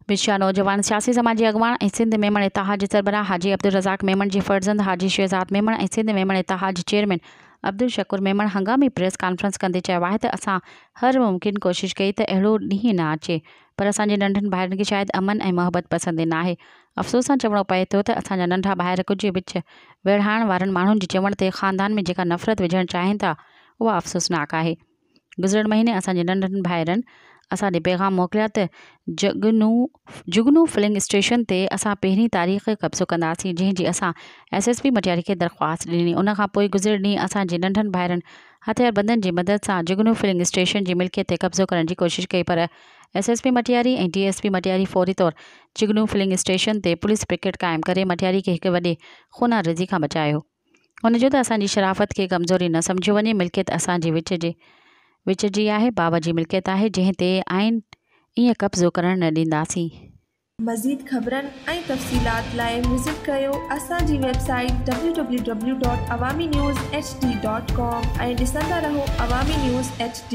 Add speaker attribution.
Speaker 1: विछिया नौजवान सियासी समाजी अगवान ऐं सिंध मेमण इतिहाद जे सरबराह हाजी अब्दुल रज़ाक मेमण जी फर्ज़ंद हाजी शहज़ाद मेमण ऐं सिंध मेमण इतिहाद जे चेयरमैन अब्दुल शकूर मेमण हंगामी प्रेस कॉन्फ्रेंस कंदे चयो आहे त असां हर मुमकिन कोशिश कई त अहिड़ो ॾींहुं न अचे, पर असांजे नंढनि भाइरनि खे शायदि अमन ऐं मोहबत पसंदि न आहे। अफ़सोस सां चवणो पए थो त असांजा नंढा ॿाहिरि कुझु विच विढ़ाइण वारनि माण्हुनि जे चवण ते ख़ानदान में जेका नफ़रत विझणु चाहिनि था उहा अफ़सोसनाक आहे। गुज़िरियल महीने असांजे नंढनि भाइरनि असां ॾे पैगाम मोकिलिया त जुगनू फिलिंग स्टेशन ते असां पहिरीं तारीख़ कब्ज़ो कंदासीं, जंहिंजी असां SSP मटियारी खे दरख़्वास्त ॾिनी। उनखां पोइ गुज़िरियल ॾींहुं असांजे नंढनि भाइरनि हथियारबंदनि जी मदद सां जुगनू फिलिंग स्टेशन जी मिल्कियत ते कब्ज़ो करण जी कोशिशि कई, पर SSP मटियारी ऐं DSP मटियारी फौरी तौर जुगनू फिलिंग स्टेशन ते पुलिस पिकेट क़ाइमु करे मटियारी खे हिकु वॾे ख़ूनारेज़ी खां बचायो। हुन जो त असांजी शराफ़त खे कमज़ोरी न सम्झियो वञे, मिल्कियत असांजे विच जी आहे, बाबा जी मिल्कियत आहे, जंहिं ते आइन ईअं कब्ज़ो करण न ॾींदासीं।
Speaker 2: मज़ीद ख़बरनि ऐं तफ़सीलात लाइ विज़िट कयो असांजी वेबसाइट www.awamiNewsHD.com ऐं ॾिसंदा रहो अवामी न्यूज़ HD।